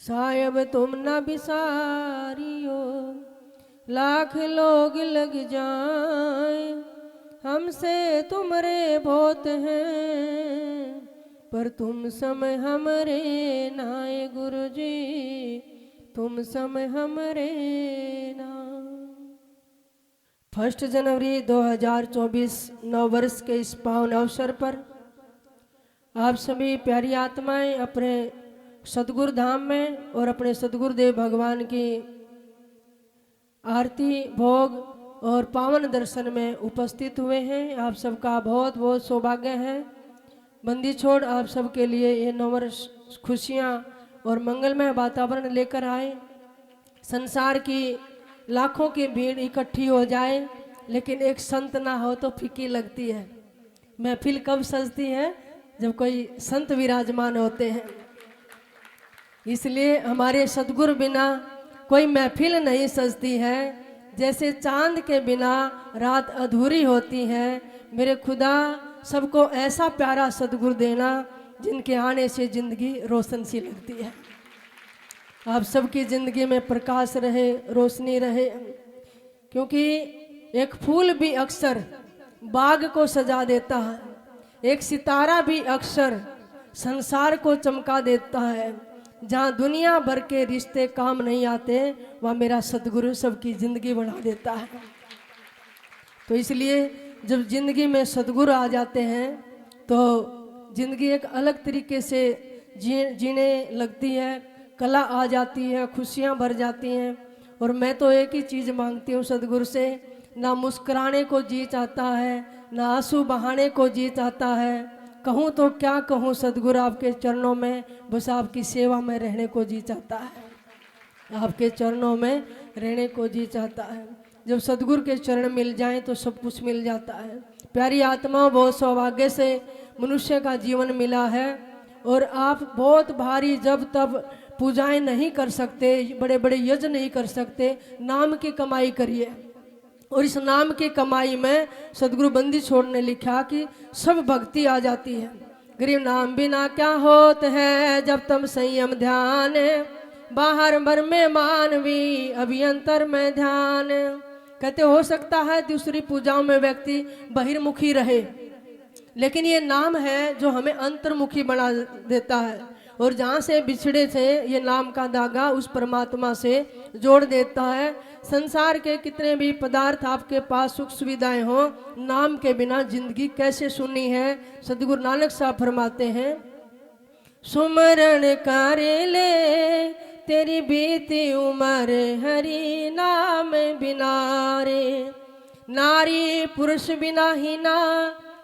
सायब तुम न बिसारियो, लाख लोग लग जाए, हमसे तुमरे बहुत हैं, पर तुम समय हमरे नाए गुरु जी, तुम समय हमरे ना। 1 जनवरी 2024 नव वर्ष के इस पावन अवसर पर आप सभी प्यारी आत्माएं अपने सतगुरु धाम में और अपने सतगुरुदेव भगवान की आरती भोग और पावन दर्शन में उपस्थित हुए हैं। आप सबका बहुत बहुत सौभाग्य है। बंदी छोड़ आप सबके लिए ये नववर्ष खुशियाँ और मंगलमय वातावरण लेकर आए। संसार की लाखों की भीड़ इकट्ठी हो जाए, लेकिन एक संत ना हो तो फीकी लगती है। महफिल कब सजती है? जब कोई संत विराजमान होते हैं। इसलिए हमारे सतगुरु बिना कोई महफिल नहीं सजती है। जैसे चांद के बिना रात अधूरी होती है। मेरे खुदा सबको ऐसा प्यारा सतगुरु देना जिनके आने से जिंदगी रोशन सी लगती है। आप सबकी जिंदगी में प्रकाश रहे, रोशनी रहे, क्योंकि एक फूल भी अक्सर बाग को सजा देता है, एक सितारा भी अक्सर संसार को चमका देता है। जहाँ दुनिया भर के रिश्ते काम नहीं आते, वहाँ मेरा सतगुरु सबकी जिंदगी बढ़ा देता है। तो इसलिए जब जिंदगी में सतगुरु आ जाते हैं तो जिंदगी एक अलग तरीके से जीने लगती है, कला आ जाती है, खुशियाँ भर जाती हैं। और मैं तो एक ही चीज़ मांगती हूँ सतगुरु से, ना मुस्कुराने को जी चाहता है, ना आंसू बहाने को जी चाहता है। कहूँ तो क्या कहूँ सतगुरु, आपके चरणों में बस आपकी सेवा में रहने को जी चाहता है। आपके चरणों में रहने को जी चाहता है। जब सतगुरु के चरण मिल जाएं तो सब कुछ मिल जाता है। प्यारी आत्मा, बहुत सौभाग्य से मनुष्य का जीवन मिला है। और आप बहुत भारी जब तब पूजाएं नहीं कर सकते, बड़े बड़े यज्ञ नहीं कर सकते, नाम की कमाई करिए। और इस नाम की कमाई में सतगुरु बंदी छोड़ ने लिखा कि सब भक्ति आ जाती है। गरीब नाम बिना क्या होत है, जब तम संयम ध्यान, बाहर भर में मानवी अभियंतर में ध्यान। कहते हो सकता है दूसरी पूजाओं में व्यक्ति बहिर्मुखी रहे, लेकिन ये नाम है जो हमें अंतर्मुखी बना देता है। और जहाँ से बिछड़े थे ये नाम का धागा उस परमात्मा से जोड़ देता है। संसार के कितने भी पदार्थ आपके पास, सुख सुविधाएं हो, नाम के बिना जिंदगी कैसे सुनी है। सतगुरु नानक साहब फरमाते हैं, सुमरण करे ले तेरी बीती उम्र, हरि नाम बिना रे। नारी पुरुष बिना ही ना,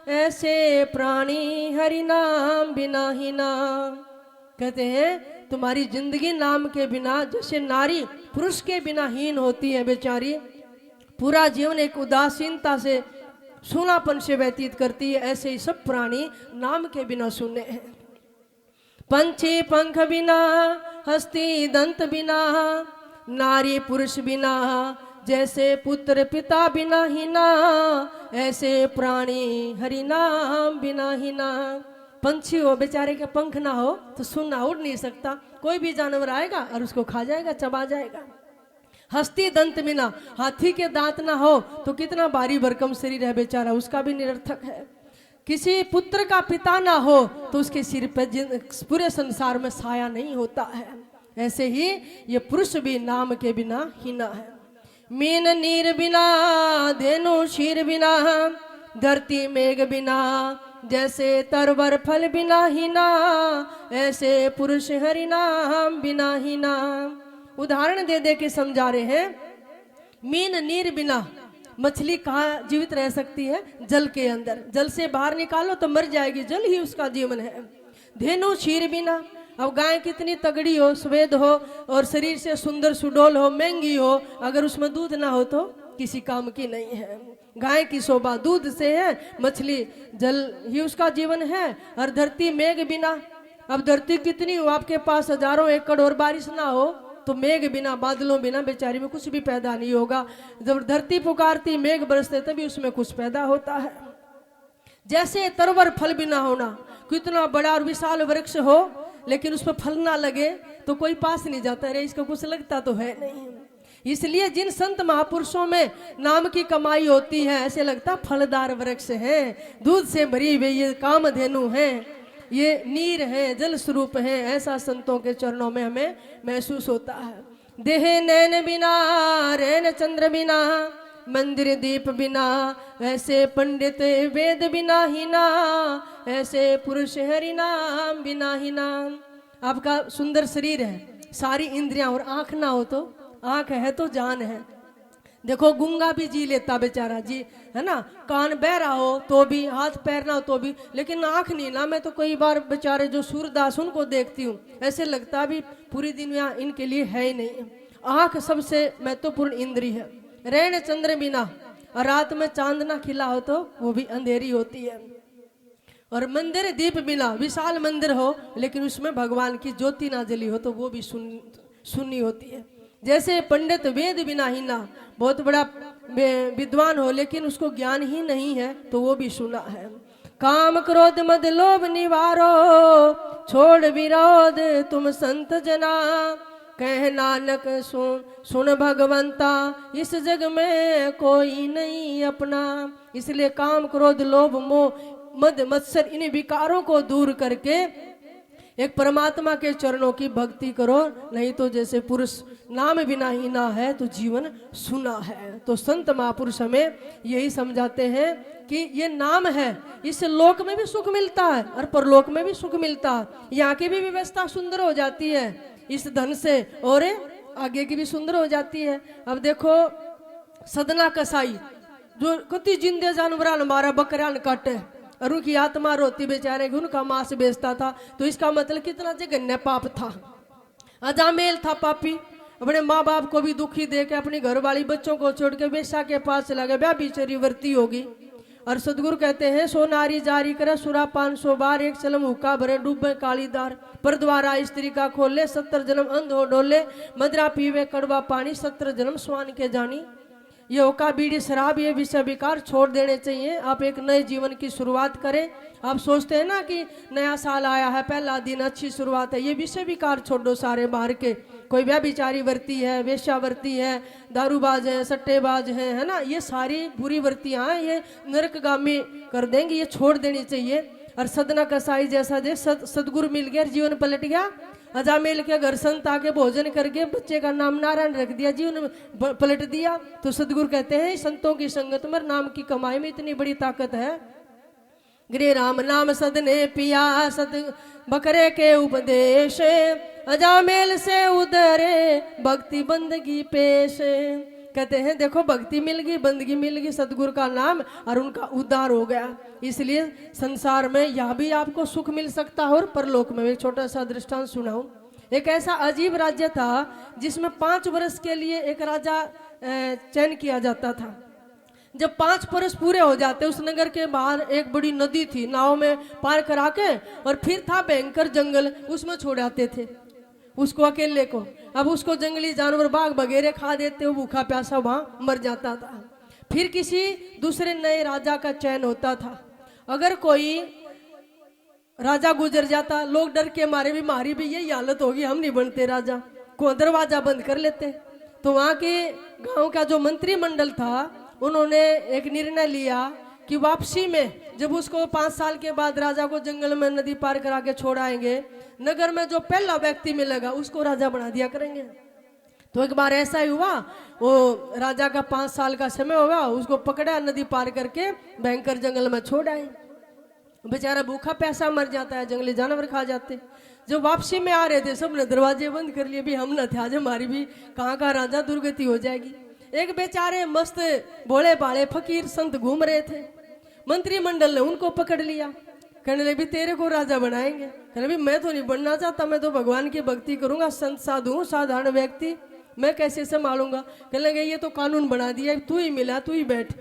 ऐसे प्राणी हरि नाम बिना ही ना। कहते हैं तुम्हारी जिंदगी नाम के बिना, जैसे नारी पुरुष के बिना हीन होती है बेचारी, पूरा जीवन एक उदासीनता से, सूनापन से व्यतीत करती है, ऐसे ही सब प्राणी नाम के बिना शून्य हैं। पंछी पंख बिना, हस्ती दंत बिना, नारी पुरुष बिना, जैसे पुत्र पिता बिना ही ना, ऐसे प्राणी हरि नाम बिना ही ना। पंछी हो बेचारे के पंख ना हो तो सुनना उड़ नहीं सकता, कोई भी जानवर आएगा और उसको खा जाएगा, चबा जाएगा। हस्ती दंत बिना, हाथी के दांत ना हो तो कितना भारी भरकम शरीर है बेचारा, उसका भी निरर्थक है। किसी पुत्र का पिता ना हो तो उसके सिर पे पूरे संसार में साया नहीं होता है। ऐसे ही ये पुरुष भी नाम के बिना हीना है। मीन नीर बिना, धेनु शीर बिना, धरती मेघ बिना, जैसे तरवर फल बिना ही ना, ऐसे पुरुष हरि नाम बिना ही ना। उदाहरण दे दे के समझा रहे हैं। मीन नीर बिना, मछली कहाँ जीवित रह सकती है? जल के अंदर। जल से बाहर निकालो तो मर जाएगी, जल ही उसका जीवन है। धेनु क्षीर बिना, अब गाय कितनी तगड़ी हो, स्वेद हो और शरीर से सुंदर सुडोल हो, महंगी हो, अगर उसमें दूध ना हो तो किसी काम की नहीं है। गाय की शोभा दूध से है, मछली जल ही उसका जीवन है। और धरती मेघ बिना, अब धरती कितनी हो, आपके पास हजारों एकड़ और बारिश ना हो तो मेघ बिना, बादलों बिना बेचारी में कुछ भी पैदा नहीं होगा। जब धरती पुकारती, मेघ बरसते, तभी उसमें कुछ पैदा होता है। जैसे तरवर फल बिना होना, कितना बड़ा और विशाल वृक्ष हो लेकिन उस पर फल ना लगे तो कोई पास नहीं जाता, अरे इसको कुछ लगता तो है नहीं। इसलिए जिन संत महापुरुषों में नाम की कमाई होती है, ऐसे लगता फलदार वृक्ष है, दूध से भरी हुई ये कामधेनु है, ये नीर है, जल स्वरूप है, ऐसा संतों के चरणों में हमें महसूस होता है। देह नैन बिना रैन चंद्र बिना, मंदिर दीप बिना, ऐसे पंडित वेद बिना ही ना, ऐसे पुरुष हरि नाम बिना ही नाम। आपका सुंदर शरीर है, सारी इंद्रियां और आंख ना हो तो, आंख है तो जान है। देखो गूंगा भी जी लेता बेचारा जी, है ना, कान बहरा हो तो भी, हाथ पैर ना हो तो भी, लेकिन आंख नहीं ना। मैं तो कई बार बेचारे जो सूरदास उनको देखती हूँ, ऐसे लगता भी पूरी दुनिया इनके लिए है ही नहीं। आंख सबसे महत्वपूर्ण इंद्री है। रैन चंद्र बिना, और रात में चांद ना खिला हो तो वो भी अंधेरी होती है। और मंदिर दीप बिना, विशाल मंदिर हो लेकिन उसमें भगवान की ज्योति ना जली हो तो वो भी सुन्नी होती है। जैसे पंडित वेद बिना ही ना, बहुत बड़ा विद्वान हो लेकिन उसको ज्ञान ही नहीं है तो वो भी सुना है। काम क्रोध मद लोभ निवारो, छोड़ विरोध तुम संत जना, कह नानक सुन भगवंता, इस जग में कोई नहीं अपना। इसलिए काम क्रोध लोभ मोह मद मत्सर इन विकारों को दूर करके एक परमात्मा के चरणों की भक्ति करो, नहीं तो जैसे पुरुष नाम बिना ही ना है तो जीवन सुना है। तो संत महापुरुष हमें यही समझाते हैं कि ये नाम है, इस लोक में भी सुख मिलता है और परलोक में भी सुख मिलता है। यहाँ की भी व्यवस्था सुंदर हो जाती है इस धन से, और आगे की भी सुंदर हो जाती है। अब देखो सदना कसाई जो कति जिंदे जानवर मारा, बकरा काटे और उनकी आत्मा रोती बेचारे, उनका मांस बेचता था, तो इसका मतलब कितना जघन्य पाप था। अजामेल था पापी, अपने माँ बाप को भी दुखी दे के अपनी घरवाली बच्चों को छोड़ के वेश्या के पास चला गया, बेचारी वर्ती होगी। और सदगुरु कहते हैं सो नारी जारी करे सुरा 500 बार, एक चलम हुक्का भरे डूबे कालीदार, पर द्वारा स्त्री का खोले 70 जन्म अंध हो डोले, मदरा पीवे कड़वा पानी 70 जन्म स्वान के जानी। ये होका बीड़ी शराब ये विषय विकार छोड़ देने चाहिए। आप एक नए जीवन की शुरुआत करें। आप सोचते हैं ना कि नया साल आया है, पहला दिन अच्छी शुरुआत है, ये विषय विकार छोड़ो सारे बाहर के। कोई व्यभिचारी वर्ती है, वेश्यावर्ती है, दारूबाज है, सट्टेबाज है ना, ये सारी बुरी वर्तियां हैं, ये नरकगामी कर देंगे, ये छोड़ देनी चाहिए। और सदना कसाई जैसा दे सदगुरु मिल गया, जीवन पलट गया। अजामेल के घर संत आके भोजन करके बच्चे का नाम नारायण रख दिया, जीवन पलट दिया। तो सदगुरु कहते हैं संतों की संगत में, नाम की कमाई में इतनी बड़ी ताकत है। गृह राम नाम सदने पिया, सद बकरे के उपदेश, अजामेल से उधरे भक्ति बंदगी पेश। कहते हैं देखो भक्ति मिल गई, बंदगी मिल गई, सदगुरु का नाम, और उनका उद्धार हो गया। इसलिए संसार में यह भी आपको सुख मिल सकता है और परलोक में। एक छोटा सा दृष्टांत सुनाऊं। एक ऐसा अजीब राज्य था जिसमें 5 वर्ष के लिए एक राजा चयन किया जाता था। जब 5 वर्ष पूरे हो जाते, उस नगर के बाहर एक बड़ी नदी थी, नाव में पार करा के, और फिर था भयंकर जंगल, उसमें छोड़ आते थे उसको अकेले को। अब उसको जंगली जानवर बाघ वगैरह खा देते, वो भूखा प्यासा वहां मर जाता था। फिर किसी दूसरे नए राजा का चयन होता था। अगर कोई राजा गुजर जाता, लोग डर के मारे भी, हमारी भी यही हालत होगी, हम नहीं बनते राजा, को दरवाजा बंद कर लेते। तो वहां के गांव का जो मंत्रिमंडल था, उन्होंने एक निर्णय लिया कि वापसी में जब उसको 5 साल के बाद राजा को जंगल में नदी पार करा के छोड़ आएंगे, नगर में जो पहला व्यक्ति मिलेगा उसको राजा बना दिया करेंगे। तो एक बार ऐसा ही हुआ, वो राजा का 5 साल का समय हुआ, उसको पकड़ा, नदी पार करके भयंकर जंगल में छोड़ आए। बेचारा भूखा प्यासा मर जाता है, जंगली जानवर खा जाते। जब वापसी में आ रहे थे, सबने दरवाजे बंद कर लिए, भी हम न थे आज, हमारी भी कहाँ का राजा दुर्गति हो जाएगी। एक बेचारे मस्त भोले भाले फकीर संत घूम रहे थे, मंत्रिमंडल ने उनको पकड़ लिया, कहने लगे भी तेरे को राजा बनाएंगे। कहने भी मैं तो नहीं बनना चाहता, मैं तो भगवान की भक्ति करूंगा, संत साधु हूँ, साधारण व्यक्ति, मैं कैसे संभालूंगा। कहने लगे ये तो कानून बना दिया, तू ही मिला, तू ही बैठ।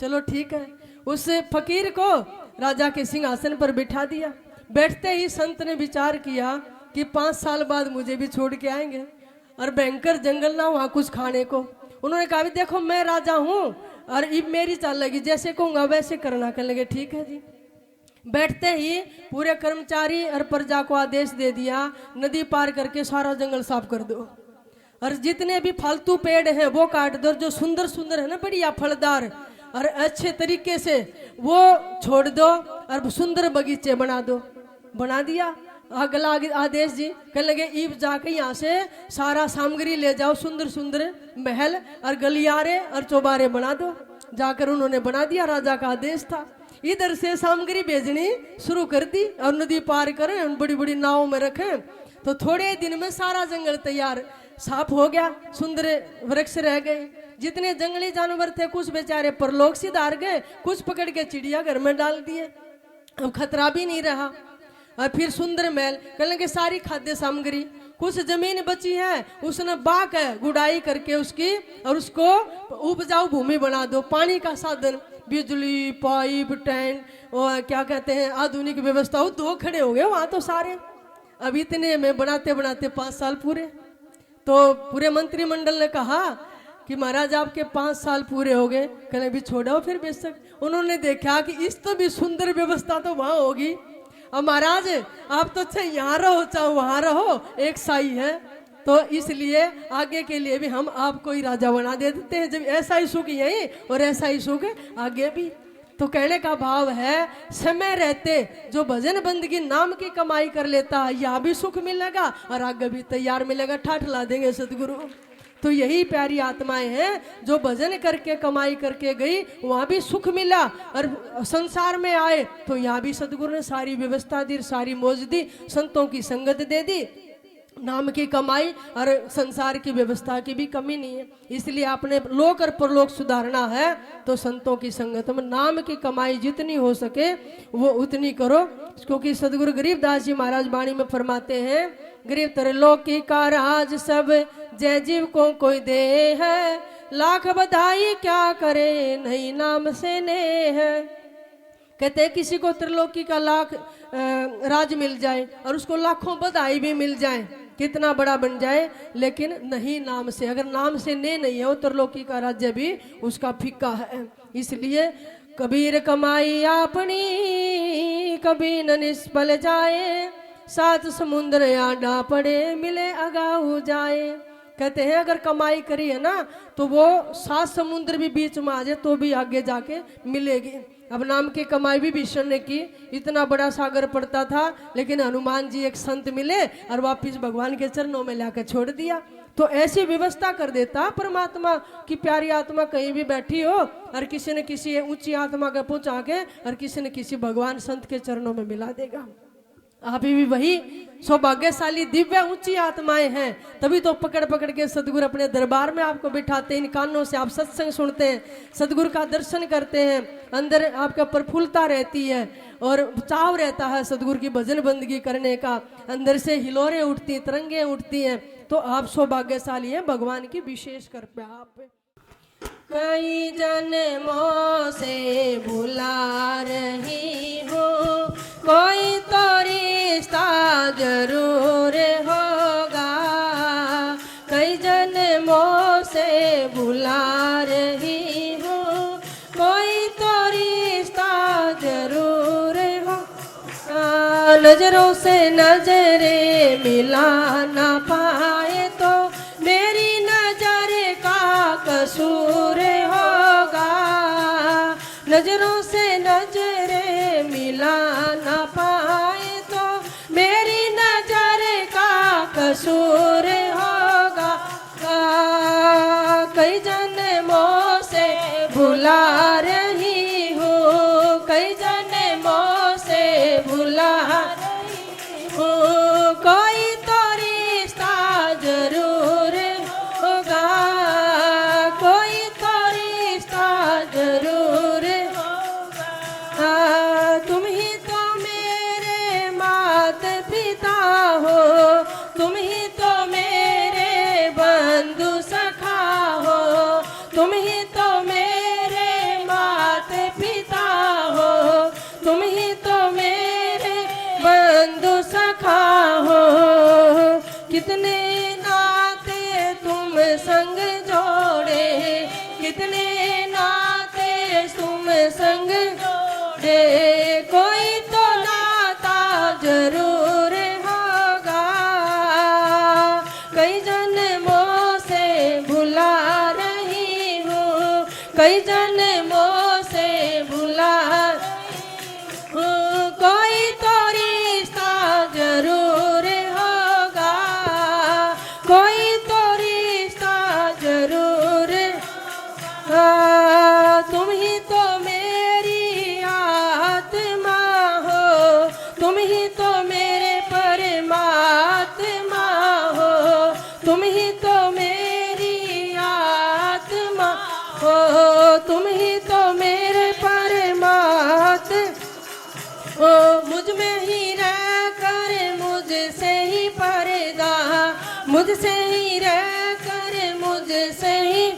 चलो ठीक है, उस फकीर को राजा के सिंहासन पर बिठा दिया। बैठते ही संत ने विचार किया कि 5 साल बाद मुझे भी छोड़ के आएंगे और भयंकर जंगल ना वहां कुछ खाने को। उन्होंने कहा भी देखो मैं राजा हूं और अब मेरी चाल लगी, जैसे कहूंगा वैसे करना। कहने लगे ठीक है जी। बैठते ही पूरे कर्मचारी और प्रजा को आदेश दे दिया, नदी पार करके सारा जंगल साफ कर दो और जितने भी फालतू पेड़ हैं वो काट दो, जो सुंदर सुंदर है ना बढ़िया फलदार और अच्छे तरीके से वो छोड़ दो और सुंदर बगीचे बना दो। बना दिया। अगला आदेश जी कहने लगे ईब जाके यहाँ से सारा सामग्री ले जाओ, सुंदर सुंदर महल और गलियारे और चौबारे बना दो। जाकर उन्होंने बना दिया, राजा का आदेश था। इधर से सामग्री भेजनी शुरू कर दी और नदी पार कर बड़ी बड़ी नाव में रखे तो थोड़े दिन में सारा जंगल तैयार साफ हो गया, सुंदर वृक्ष रह गए। जितने जंगली जानवर थे कुछ बेचारे परलोक सिधार गए, कुछ पकड़ के चिड़िया घर में डाल दिए, अब खतरा भी नहीं रहा। और फिर सुंदर महल कहने लगे सारी खाद्य सामग्री, कुछ जमीन बची है उसने बाक है गुड़ाई करके उसकी और उसको उपजाऊ भूमि बना दो, पानी का साधन बिजली पाइप टैंक और क्या कहते हैं आधुनिक व्यवस्था, वो दो खड़े हो गए वहां तो सारे। अब इतने में बनाते बनाते 5 साल पूरे, तो पूरे मंत्रिमंडल ने कहा कि महाराज आपके 5 साल पूरे हो गए, कहने भी छोड़ो फिर बेशक। उन्होंने देखा कि इस तो भी सुंदर व्यवस्था तो वहां होगी, अब महाराज आप तो चाहे यहाँ रहो चाहे वहां रहो एक साई है, तो इसलिए आगे के लिए भी हम आपको ही राजा बना दे देते हैं, जब ऐसा ही सुख यही और ऐसा ही सुख आगे भी। तो कहने का भाव है समय रहते जो भजन बंदगी नाम की कमाई कर लेता है यहाँ भी सुख मिलेगा और आगे भी तैयार मिलेगा, ठाठ ला देंगे सदगुरु। तो यही प्यारी आत्माएं हैं जो भजन करके कमाई करके गई, वहां भी सुख मिला और संसार में आए तो यहाँ भी सदगुरु ने सारी व्यवस्था दी, सारी मौज दी, संतों की संगत दे दी, नाम की कमाई और संसार की व्यवस्था की भी कमी नहीं है। इसलिए आपने लोक और परलोक सुधारना है तो संतों की संगत में नाम की कमाई जितनी हो सके वो उतनी करो, क्योंकि सदगुरु गरीबदास जी महाराज वाणी में फरमाते हैं गरीब त्रिलोकी का राज सब जय जीव को कोई दे है, लाख बधाई क्या करे नहीं नाम से ने है। कहते हैं किसी को त्रिलोकी का लाख राज मिल जाए और उसको लाखों बधाई भी मिल जाए, कितना बड़ा बन जाए, लेकिन नहीं नाम से, अगर नाम से ने नहीं है वो त्रिलोकी का राज्य भी उसका फीका है। इसलिए कबीर कमाई अपनी कभी न निष्फल जाए, 7 समुद्र आडा पड़े मिले अगाऊ जाए। कहते हैं अगर कमाई करी है ना तो वो 7 समुद्र भी बीच में आ जाए तो भी आगे जाके मिलेगी। अब नाम की कमाई भी भीष्म ने की, इतना बड़ा सागर पड़ता था लेकिन हनुमान जी एक संत मिले और वापिस भगवान के चरणों में लाकर छोड़ दिया। तो ऐसी व्यवस्था कर देता परमात्मा की प्यारी आत्मा कहीं भी बैठी हो और किसी न किसी ऊंची आत्मा का पहुंचा के और किसी न किसी भगवान संत के चरणों में मिला देगा। आप भी वही सौभाग्यशाली दिव्य ऊंची आत्माएं हैं, तभी तो पकड़ पकड़ के सदगुरु अपने दरबार में आपको बिठाते हैं, इन कानों से आप सत्संग सुनते हैं, सदगुरु का दर्शन करते हैं, अंदर आपका प्रफुल्लता रहती है और चाव रहता है सदगुरु की भजन बंदगी करने का, अंदर से हिलोरें उठती हैं, तरंगे उठती हैं। तो आप सौभाग्यशाली हैं, भगवान की विशेष कृपा आप पे। कई जन्मों से भुला रही हो कोई तो रिश्ता जरूर होगा, कई जन्मों से भुला रही हो कोई तो रिश्ता जरूर होगा। नजरों से नजरें मिला ना पाए तो मेरी नजर का कसूर होगा, नजरों से नजरें मिला ना पाए तो मेरी नजर का कसूर होगा। कई जन्मों से भुला रही हूँ, कई जन्मों से भुला रही हूँ कोई तो रिश्ता जरूर होगा, कोई तो रिश्ता जरूर होगा। तुम ही तो मेरे माता पिता हो, तुम ही तो मेरे बंधु सखा हो, तुम ही तो मेरे माता पिता हो, तुम ही तो मेरे बंधु सखा हो। कितने नाते तुम संग जोड़े, कितने नाते तुम संग जोड़े, कोई तो तुम ही तो मेरी आत्मा हो, तुम ही तो मेरे परमात्मा हो। मुझ में ही रह कर मुझसे ही पर्दा, मुझसे ही रह कर मुझसे ही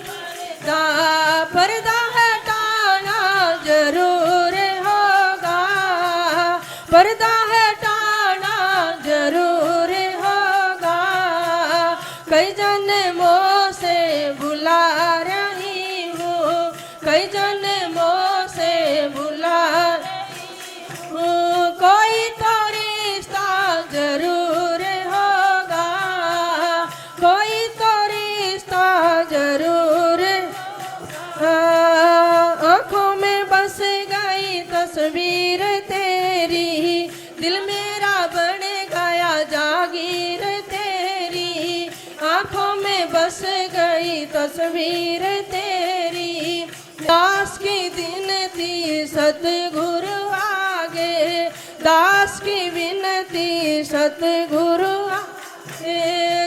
पर्दा हटाना जरूर होगा, पर्दा हटाना जरूर होगा। कई जन्मों से बुला रही हूँ, कई जन्मों से बुला रही हूँ। कोई तो रिश्ता जरूर होगा, कोई तो रिश्ता जरूर। आँखों में बस गई तस्वीर तेरी, दिल मेरा बन गया जागीर तेरी। आँखों में बस गई तस्वीर तेरी। दास की विनती सतगुरु आगे, दास की विनती सतगुरु आगे।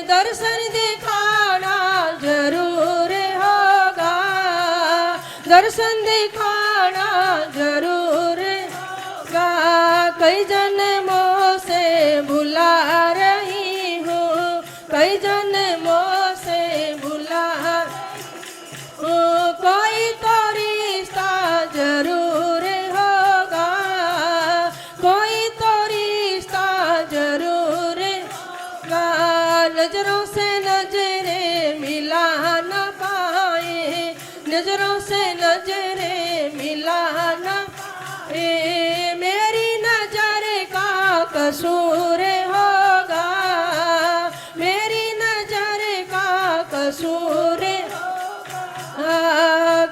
दर्शन दिखाना जरूर होगा, दर्शन दिखाना जरूर होगा। कई जन्मों से बुला रही हूँ, कई जन्मों से बुला रही हूँ। कोई तो रिश्ता जरूर होगा, कोई तो रिश्ता जरूर होगा। नजरों से नजरें मिला न पाए, नजरों से नजरें मिला न पाए। मेरी नजर का कसूर होगा, मेरी नजर का कसूर होगा।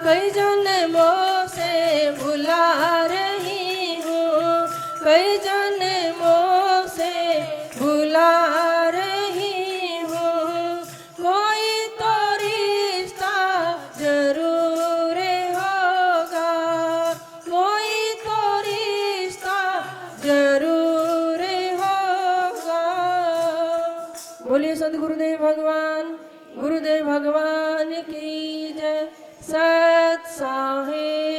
कई जन्मों से बुला रही हूँ, कई जन्मों से बुला रही हूँ। कोई तो रिश्ता जरूर होगा, कोई तो रिश्ता जरूर होगा। बोलिए संत गुरुदेव भगवान की जय। सत साहिब।